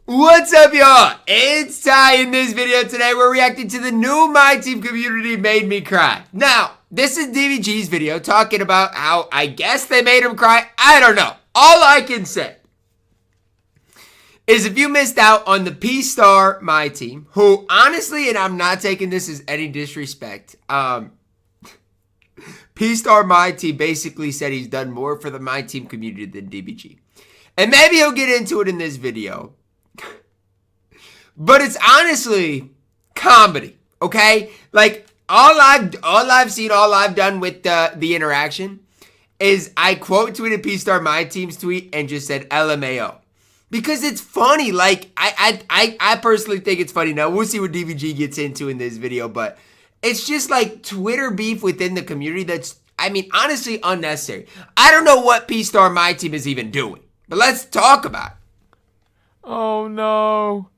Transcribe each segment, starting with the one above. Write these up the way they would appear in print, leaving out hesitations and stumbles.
What's up, y'all? It's Ty. In this video today, we're reacting to the new MyTEAM community made me cry. Now, this is DBG's video talking about how I guess they made him cry. I don't know. All I can say is if you missed out on the P-Star MyTEAM, who honestly, and I'm not taking this as any disrespect, P-Star MyTEAM basically said he's done more for the MyTEAM community than DBG. And maybe he'll get into it in this video. But it's honestly comedy, okay? Like, all I've seen, all I've done with the interaction is I quote tweeted P-Star MyTEAM's tweet and just said LMAO. Because it's funny. Like, I personally think it's funny. Now, we'll see what DBG gets into in this video, but it's just like Twitter beef within the community that's, I mean, honestly unnecessary. I don't know what P-Star MyTEAM is even doing, but let's talk about it. Oh, no.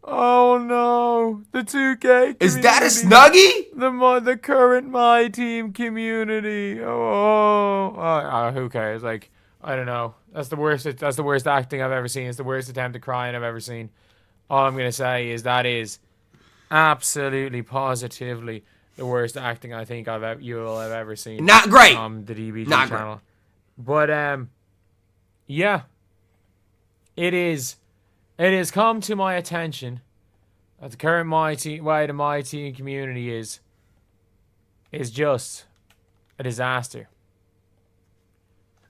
Oh no, the 2K community. Is that a Snuggie? The current MyTEAM community. Who cares? Like, I don't know. That's the worst acting I've ever seen. It's the worst attempt at crying I've ever seen. All I'm gonna say is that is absolutely positively the worst acting I think you will have ever seen. Not great. The DBG Not channel. Great. But yeah. It has come to my attention that the current MyTEAM community is just a disaster.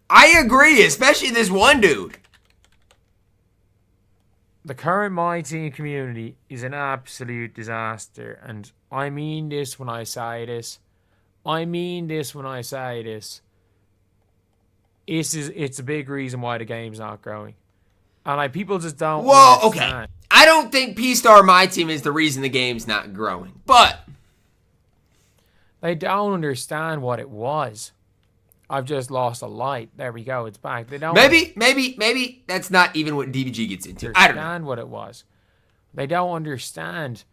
I agree, especially this one dude. The current MyTEAM community is an absolute disaster, and I mean this when I say this. It's a big reason why the game's not growing. And like, people just don't understand. Okay. I don't think P-Star MyTEAM is the reason the game's not growing, but they don't understand what it was. I've just lost a light. There we go. It's back. They don't. Maybe that's not even what DBG gets into. I don't know what it was. They don't understand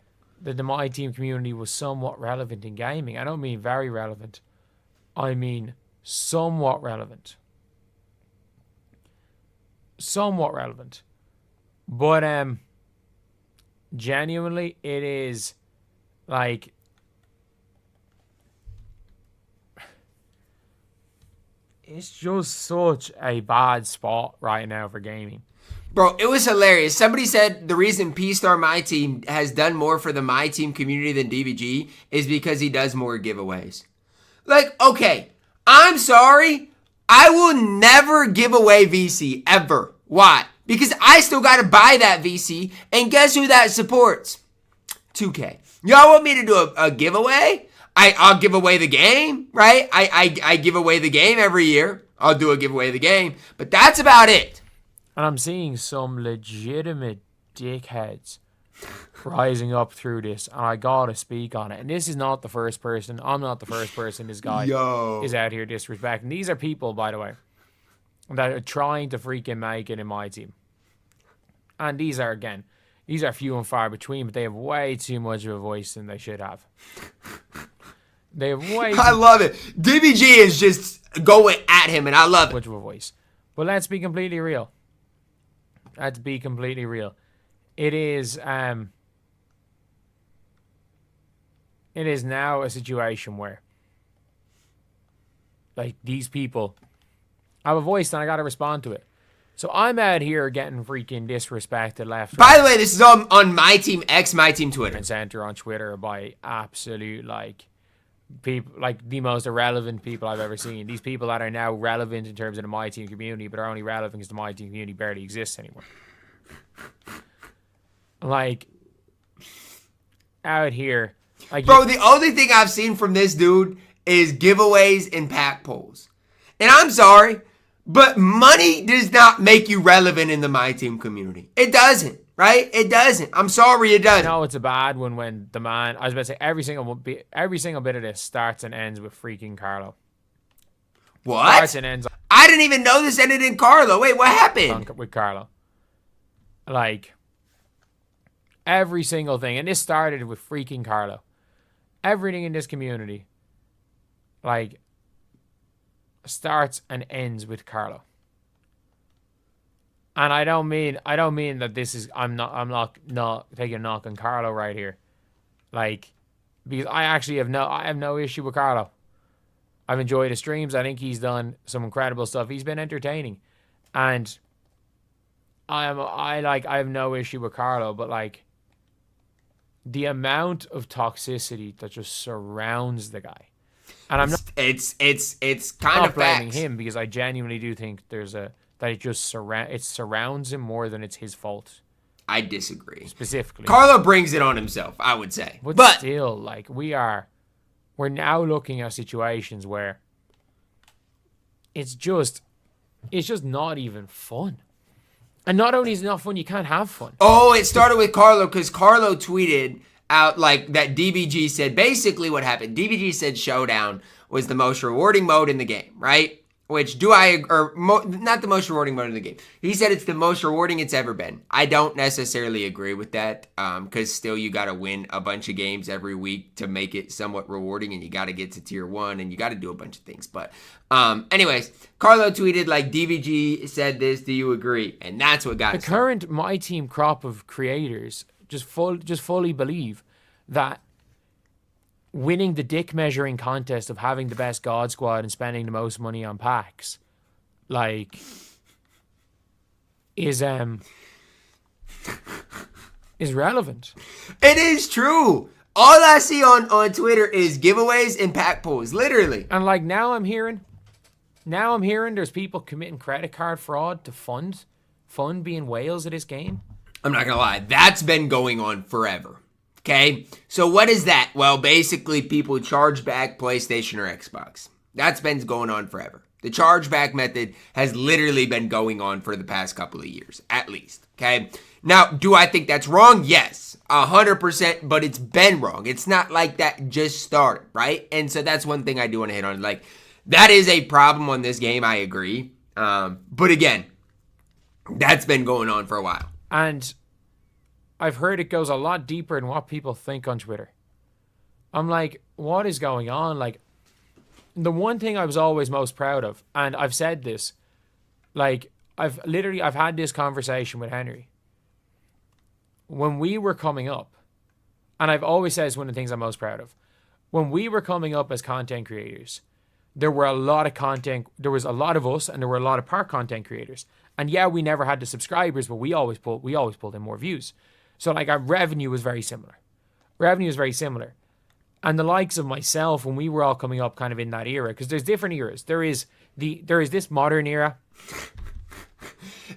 that the MyTEAM community was somewhat relevant in gaming. I don't mean very relevant. I mean somewhat relevant. Somewhat relevant, but genuinely it is like it's just such a bad spot right now for gaming. Bro, it was hilarious. Somebody said the reason P-Star MyTEAM has done more for the MyTEAM community than DBG is because he does more giveaways. Like, okay, I'm sorry, I will never give away VC, ever. Why? Because I still got to buy that VC, and guess who that supports? 2K. Y'all want me to do a giveaway? I'll give away the game, right? I give away the game every year. I'll do a giveaway of the game, but that's about it. And I'm seeing some legitimate dickheads rising up through this, and I gotta speak on it. And this is not the first person. I'm not the first person this guy is out here disrespecting. These are people, by the way, that are trying to freaking make it in MyTEAM. And these are few and far between, but they have way too much of a voice than they should have. They have way I love it. DBG is just going at him, and I love it. Much of a voice. But let's be completely real. Let's be completely real. It is now a situation where, like, these people have a voice and I gotta respond to it. So I'm out here getting freaking disrespected left. By the way, this is on MyTEAM X, MyTEAM Twitter. And center on Twitter by absolute, like, people, like, the most irrelevant people I've ever seen. These people that are now relevant in terms of the MyTEAM community, but are only relevant because the MyTEAM community barely exists anymore. Like, out here, like, bro, the only thing I've seen from this dude is giveaways and pack pulls. And I'm sorry, but money does not make you relevant in the MyTEAM community. It doesn't, right? It doesn't. I'm sorry, it doesn't. No, it's a bad one when the man, I was about to say, every single bit of this starts and ends with freaking Carlo. What? Starts and ends. I didn't even know this ended in Carlo. Wait, what happened? With Carlo. Like, every single thing. And this started with freaking Carlo. Everything in this community, like, starts and ends with Carlo. And I don't mean that this is, I'm not taking a knock on Carlo right here. Like, because I have no issue with Carlo. I've enjoyed his streams. I think he's done some incredible stuff. He's been entertaining. And I have no issue with Carlo, but like the amount of toxicity that just surrounds the guy. And I'm it's kind of blaming facts. him, because I genuinely do think that it just surrounds him more than it's his fault. I disagree. Specifically, Carlo brings it on himself, I would say. But still, like, we're now looking at situations where it's just not even fun. And not only is it not fun, you can't have fun. Oh, it started with Carlo, because Carlo tweeted out like that DBG said basically what happened. DBG said Showdown was the most rewarding mode in the game, right? Which not the most rewarding mode in the game. He said it's the most rewarding it's ever been. I don't necessarily agree with that, because still you got to win a bunch of games every week to make it somewhat rewarding, and you got to get to tier 1, and you got to do a bunch of things. But anyways, Carlo tweeted like, DBG said this, do you agree? And that's what got the current MyTEAM crop of creators just fully believe that winning the dick measuring contest of having the best God Squad and spending the most money on packs, like, is relevant. It is true. All I see on Twitter is giveaways and pack pulls, literally. And like now I'm hearing there's people committing credit card fraud to fund being whales of this game. I'm not gonna lie, that's been going on forever. Okay, so what is that? Well, basically people charge back PlayStation or Xbox. That's been going on forever. The chargeback method has literally been going on for the past couple of years, at least. Okay, now, do I think that's wrong? Yes, 100%, but it's been wrong. It's not like that just started, right? And so that's one thing I do want to hit on. Like, that is a problem on this game, I agree. But again, that's been going on for a while. And I've heard it goes a lot deeper than what people think on Twitter. I'm like, what is going on? Like, the one thing I was always most proud of, and I've said this, like, I've had this conversation with Henry. When we were coming up, and I've always said it's one of the things I'm most proud of. When we were coming up as content creators, there was a lot of us, and there were a lot of park content creators. And yeah, we never had the subscribers, but we always pulled in more views. So like our revenue was very similar. And the likes of myself, when we were all coming up kind of in that era, because there's different eras. There is this modern era.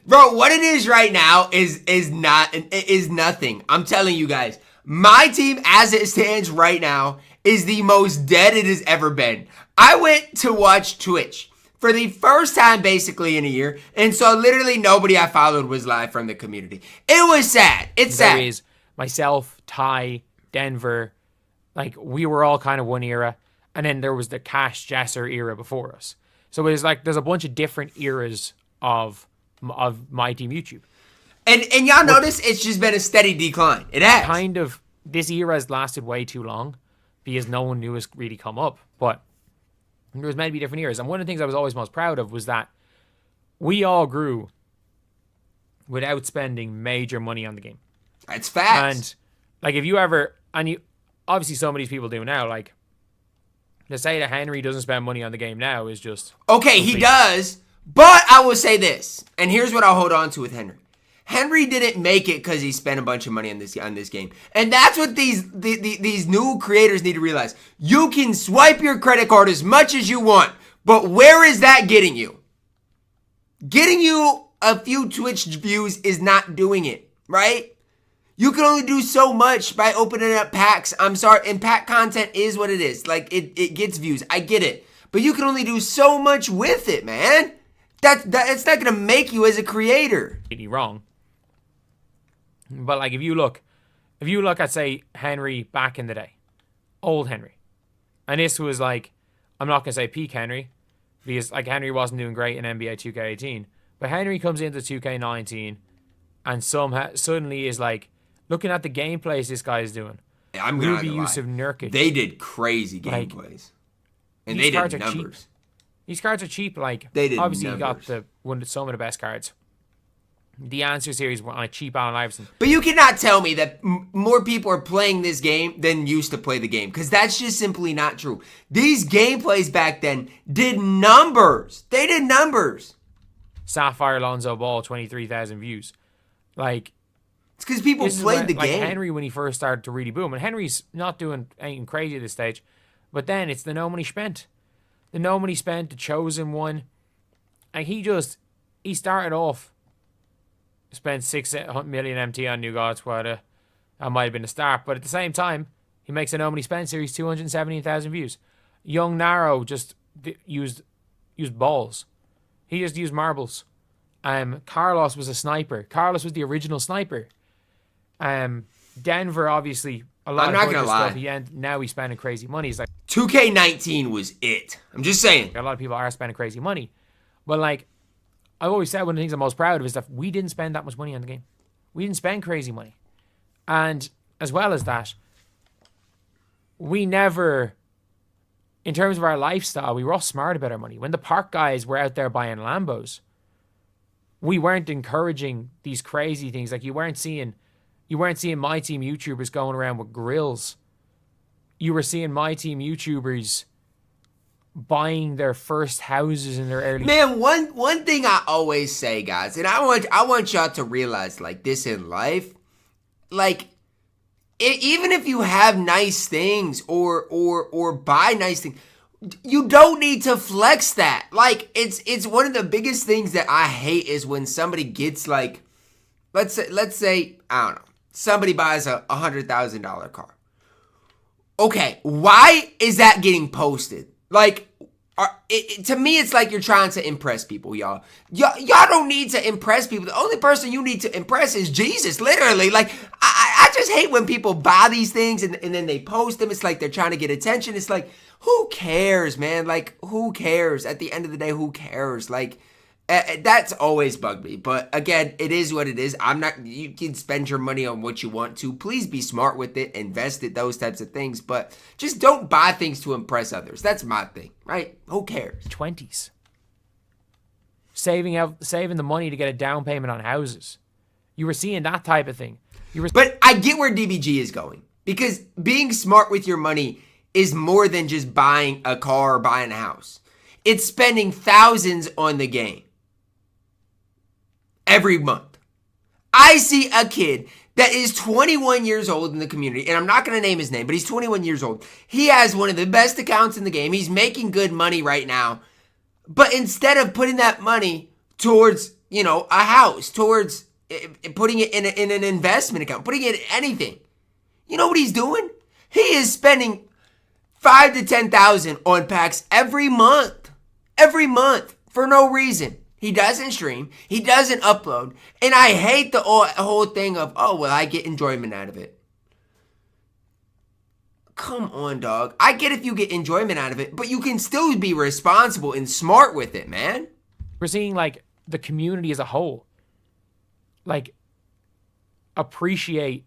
Bro, what it is right now is nothing. I'm telling you guys, MyTEAM as it stands right now is the most dead it has ever been. I went to watch Twitch for the first time basically in a year, and so literally nobody I followed was live from the community. It was sad. It's sad. There is myself, Ty, Denver, like we were all kind of one era, and then there was the Cash Jesser era before us. So it was like there's a bunch of different eras of MyTEAM YouTube. And y'all notice it's just been a steady decline. It has. Kind of, this era has lasted way too long because no one knew it's really come up, but there was maybe different eras. And one of the things I was always most proud of was that we all grew without spending major money on the game. That's facts. And like if you ever, and you obviously some of these people do now, like to say that Henry doesn't spend money on the game now is just okay, he does, but I will say this, and here's what I'll hold on to with Henry. Henry didn't make it because he spent a bunch of money on this game. And that's what these new creators need to realize. You can swipe your credit card as much as you want, but where is that getting you? Getting you a few Twitch views is not doing it, right? You can only do so much by opening up packs. I'm sorry, and pack content is what it is. Like, it gets views. I get it. But you can only do so much with it, man. It's not going to make you as a creator. Wrong. But like if you look at say Henry back in the day, old Henry, and this was like, I'm not gonna say peak Henry, because like Henry wasn't doing great in NBA 2K18, but Henry comes into 2K19, and suddenly is like looking at the gameplays this guy is doing. I'm gonna Ruby use of Nurkic. They did crazy gameplays, like, and they did numbers. Cheap. These cards are cheap. Like they did obviously numbers. You got some of the best cards. the answer series on a cheap Allen Iverson. But you cannot tell me that more people are playing this game than used to play the game, because that's just simply not true. These gameplays back then did numbers. They did numbers. Sapphire Lonzo Ball, 23,000 views. Like, it's because people played the game. Like Henry when he first started to really boom, and Henry's not doing anything crazy at this stage, but then it's the no money spent. The no money spent, the chosen one, and he started off, spent 6 million MT on New God Squad. That might have been the start, but at the same time, he makes a no money spent series, 217,000 views. YoungNarrow just used balls. He just used marbles. Carlos was a sniper. Carlos was the original sniper. Denver, obviously, a lot I'm of not gonna lie. stuff. Now he's spending crazy money. He's like 2K19 was it. I'm just saying. A lot of people are spending crazy money, but like I've always said, one of the things I'm most proud of is that we didn't spend that much money on the game. We didn't spend crazy money, and as well as that, we never, in terms of our lifestyle, we were all smart about our money. When the park guys were out there buying Lambos, we weren't encouraging these crazy things. Like you weren't seeing MyTEAM YouTubers going around with grills. You were seeing MyTEAM YouTubers buying their first houses in their early... Man, one thing I always say, guys, and I want y'all to realize, like, this in life, like, even if you have nice things or buy nice things, you don't need to flex that. Like, it's one of the biggest things that I hate is when somebody gets, like, let's say, I don't know, somebody buys a $100,000 car. Okay, why is that getting posted? Like, to me, it's like you're trying to impress people, y'all. Y'all don't need to impress people. The only person you need to impress is Jesus, literally. Like, I just hate when people buy these things and then they post them. It's like they're trying to get attention. It's like, who cares, man? Like, who cares? At the end of the day, who cares? Like, that's always bugged me. But again, it is what it is. You can spend your money on what you want to. Please be smart with it, invest it, those types of things. But just don't buy things to impress others. That's my thing, right? Who cares? 20s. Saving the money to get a down payment on houses. You were seeing that type of thing. But I get where DBG is going. Because being smart with your money is more than just buying a car or buying a house. It's spending thousands on the game. Every month. I see a kid that is 21 years old in the community, and I'm not going to name his name, but he's 21 years old. He has one of the best accounts in the game. He's making good money right now. But instead of putting that money towards, a house, towards putting it in an investment account, putting it in anything, you know what he's doing? He is spending $5,000 to $10,000 on packs every month for no reason. He doesn't stream. He doesn't upload. And I hate the whole thing of, oh, well, I get enjoyment out of it. Come on, dog. I get if you get enjoyment out of it, but you can still be responsible and smart with it, man. We're seeing, like, the community as a whole, like, appreciate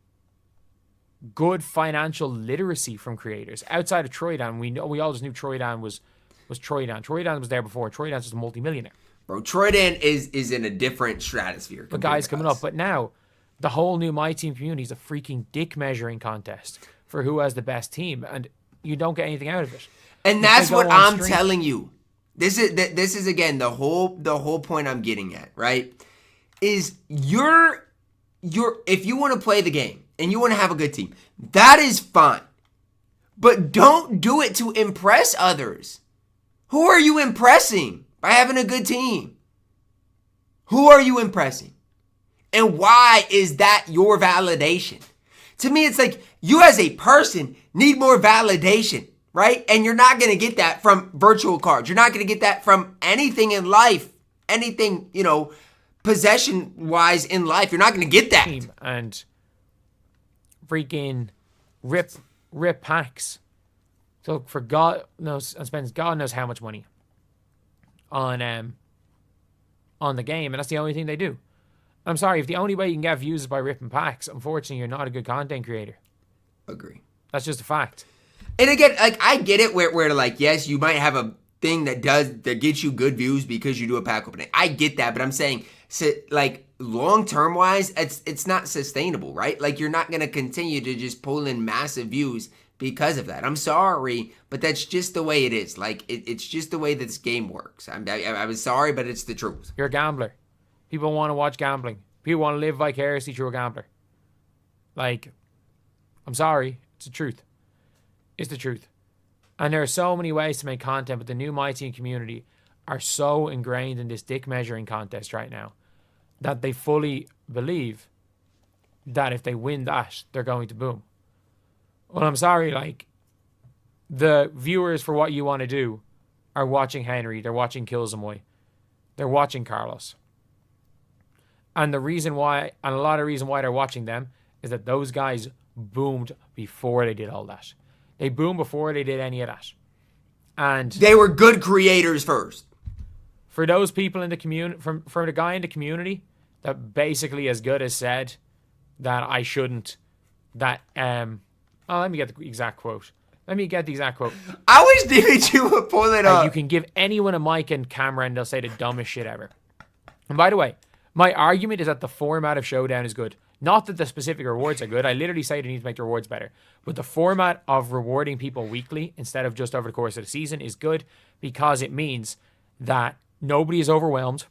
good financial literacy from creators. Outside of Troydan, we all just knew Troydan was Troydan. Troydan was there before. Troydan's just a multimillionaire. Bro, Troydan is in a different stratosphere. The guys coming up. But now, the whole new MyTEAM community is a freaking dick measuring contest for who has the best team. And you don't get anything out of it. And that's what I'm telling you. This is again, the whole point I'm getting at, right? Is if you want to play the game and you want to have a good team, that is fine. But don't do it to impress others. Who are you impressing? By having a good team. Who are you impressing? And why is that your validation? To me, it's like you as a person need more validation, right? And you're not going to get that from virtual cards. You're not going to get that from anything in life. Anything, possession-wise in life. You're not going to get that. And freaking rip packs. So for God knows, and spends God knows how much money on the game, and that's the only thing they do. I'm sorry, if the only way you can get views is by ripping packs, unfortunately, you're not a good content creator. Agree. That's just a fact. And again, like, I get it where like, yes, you might have a thing that gets you good views because you do a pack opening. I get that, but I'm saying, so, like, long term wise, it's not sustainable, right? Like you're not gonna continue to just pull in massive views because of that. I'm sorry, but that's just the way it is. Like it's just the way this game works. I was sorry, but it's the truth. You're a gambler. People want to watch gambling. People want to live vicariously through a gambler. Like, I'm sorry, it's the truth. It's the truth. And there are so many ways to make content, but the new MyTEAM community are so ingrained in this dick measuring contest right now that they fully believe that if they win that, they're going to boom. Well, I'm sorry, like, the viewers for what you want to do are watching Henry, they're watching Killzoy, they're watching Carlos. And the reason why, and a lot of reason why they're watching them, is that those guys boomed before they did all that. They boomed before they did any of that. And they were good creators first. For those people in the community, for the guy in the community that basically as good as said that I shouldn't, that, let me get the exact quote. I wish DBG would pull it up. You can give anyone a mic and camera and they'll say the dumbest shit ever. And by the way, my argument is that the format of Showdown is good. Not that the specific rewards are good. I literally say they need to make the rewards better. But the format of rewarding people weekly instead of just over the course of the season is good because it means that nobody is overwhelmed.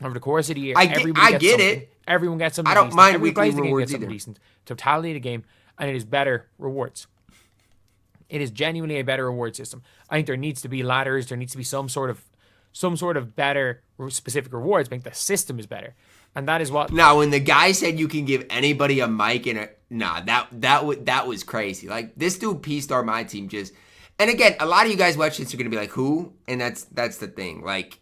Over the course of the year, everybody gets something. Everyone gets something decent. I don't mind weekly rewards either. Decent. Totality of the game, and it is better rewards. It is genuinely a better reward system. I think there needs to be ladders. There needs to be some sort of better specific rewards. I think the system is better. And that is what... Now, when the guy said you can give anybody a mic and that was crazy. Like, this dude P-Star MyTEAM just... And again, a lot of you guys watch this are going to be like, who? And that's the thing. Like,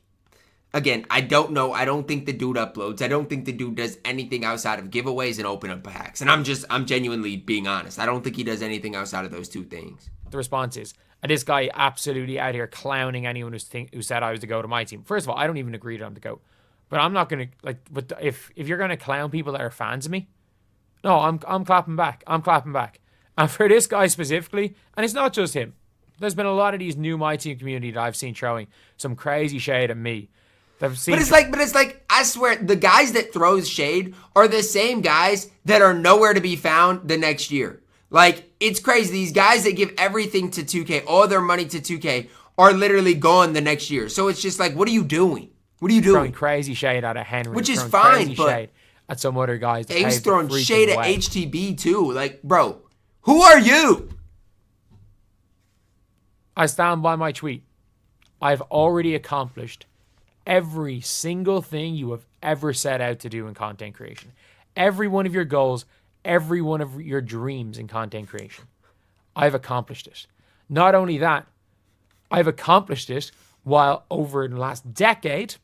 again, I don't know. I don't think the dude uploads. I don't think the dude does anything outside of giveaways and open up packs. And I'm genuinely being honest. I don't think he does anything outside of those two things. The response is, this guy absolutely out here clowning anyone who said I was the GOAT of MyTEAM. First of all, I don't even agree that I'm the GOAT. But I'm not going to, like, but if you're going to clown people that are fans of me, no, I'm clapping back. I'm clapping back. And for this guy specifically, and it's not just him, there's been a lot of these new MyTEAM community that I've seen throwing some crazy shade at me. But it's like, I swear, the guys that throws shade are the same guys that are nowhere to be found the next year. Like, it's crazy. These guys that give everything to 2K, all their money to 2K, are literally gone the next year. So it's just like, what are you doing? What are you doing? Throwing crazy shade at a Henry. Which is fine, but... Shade at some other guys. He's throwing shade at HTB, too. Like, bro, who are you? I stand by my tweet. I've already accomplished every single thing you have ever set out to do in content creation. Every one of your goals, every one of your dreams in content creation. I've accomplished it. Not only that, I've accomplished it while over the last decade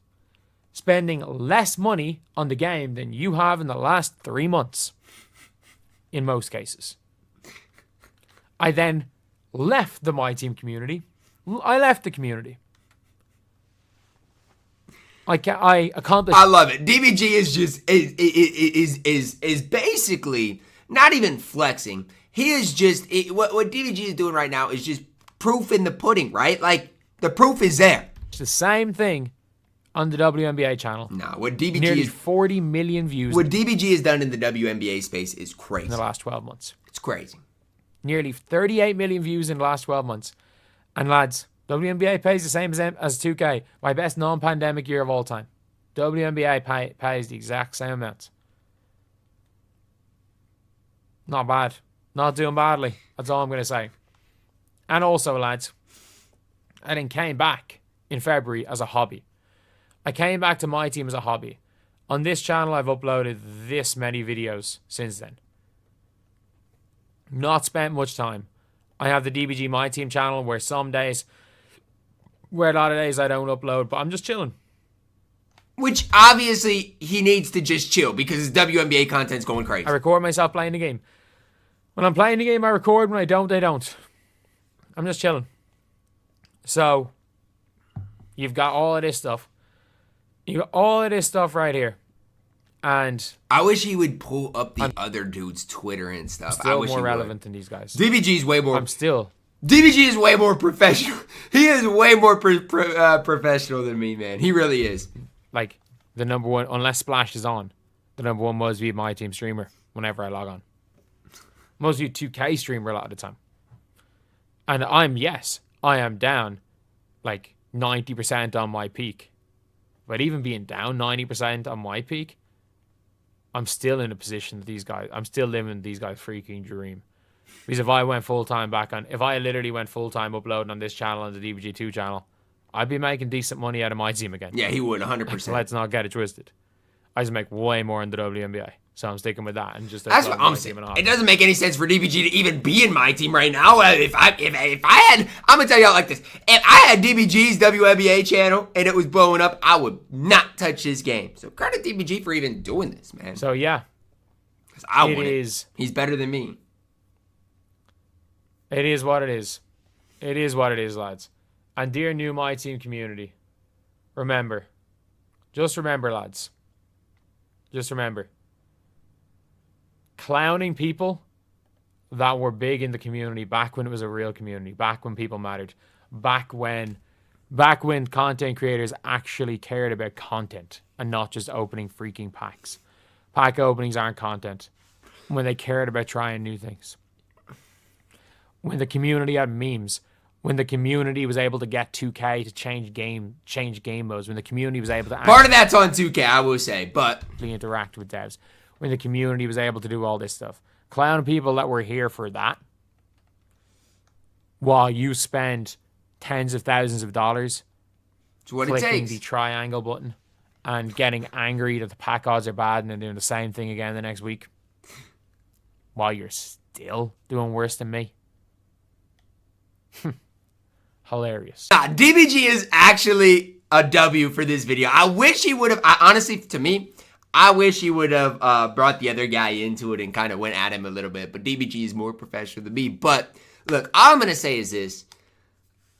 spending less money on the game than you have in the last 3 months. In most cases. I then left the MyTEAM community. I left the community. I accomplished. I love it. DBG is just is basically not even flexing. He is just what DBG is doing right now is just proof in the pudding, right? Like the proof is there. It's the same thing on the WNBA channel. No, what DBG nearly is 40 million views. What DBG has done in the WNBA space is crazy. In the last 12 months. It's crazy. Nearly 38 million views in the last 12 months. And lads, WNBA pays the same as 2K. My best non-pandemic year of all time. WNBA pays the exact same amount. Not bad. Not doing badly. That's all I'm going to say. And also, lads, I then came back in February as a hobby. I came back to MyTEAM as a hobby. On this channel, I've uploaded this many videos since then. Not spent much time. I have the DBG MyTEAM channel where a lot of days I don't upload, but I'm just chilling. Which obviously he needs to just chill because his WNBA content's going crazy. I record myself playing the game. When I'm playing the game, I record. When I don't, I don't. I'm just chilling. So, you've got all of this stuff. You got all of this stuff right here. And I wish he would pull up the other dude's Twitter and stuff. Still more relevant than these guys. DBG's way more. DBG is way more professional. He is way more professional than me, man. He really is. Like, the number one, unless Splash is on, the number one must be my team streamer whenever I log on. Must be 2K streamer a lot of the time. And I am down like 90% on my peak. But even being down 90% on my peak, I'm still in a position that I'm still living these guys' freaking dream. Because if I literally went full-time uploading on this channel, on the DBG2 channel, I'd be making decent money out of my team again. Yeah, he would, 100%. Let's not get it twisted. I just make way more in the WNBA. So I'm sticking with that and just that's what I'm saying. It doesn't make any sense for DBG to even be in my team right now. If I had, I'm gonna tell y'all like this: if I had DBG's WNBA channel and it was blowing up, I would not touch his game. So credit DBG for even doing this, man. So yeah, he's better than me. It is what it is. It is what it is, lads. And dear new MyTEAM community, just remember, lads. Just remember. Clowning people that were big in the community back when it was a real community, back when people mattered, back when content creators actually cared about content and not just opening freaking packs. Pack openings aren't content. When they cared about trying new things. When the community had memes. When the community was able to get 2K to change game modes. When the community was able to part of that's on 2K, I will say, but interact with devs. When the community was able to do all this stuff. Clown people that were here for that while you spend tens of thousands of dollars clicking the triangle button and getting angry that the pack odds are bad and then doing the same thing again the next week while you're still doing worse than me. Hilarious. DBG is actually a W for this video. I wish he would have, honestly, to me, I wish he would have brought the other guy into it and kind of went at him a little bit. But DBG is more professional than me. But look, all I'm going to say is this.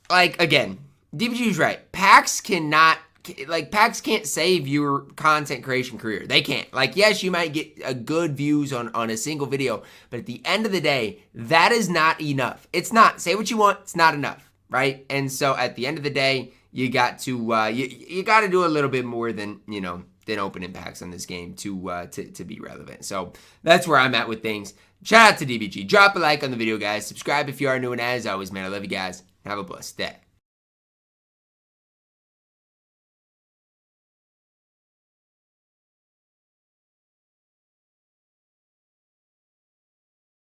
Like, again, DBG is right. Packs can't save your content creation career. They can't. Like, yes, you might get good views on a single video. But at the end of the day, that is not enough. It's not. Say what you want. It's not enough. Right? And so at the end of the day, you got to you got to do a little bit more than, than opening packs on this game to be relevant. So that's where I'm at with things. Shout out to DBG. Drop a like on the video, guys. Subscribe if you are new, and as always, man, I love you guys. Have a blessed day.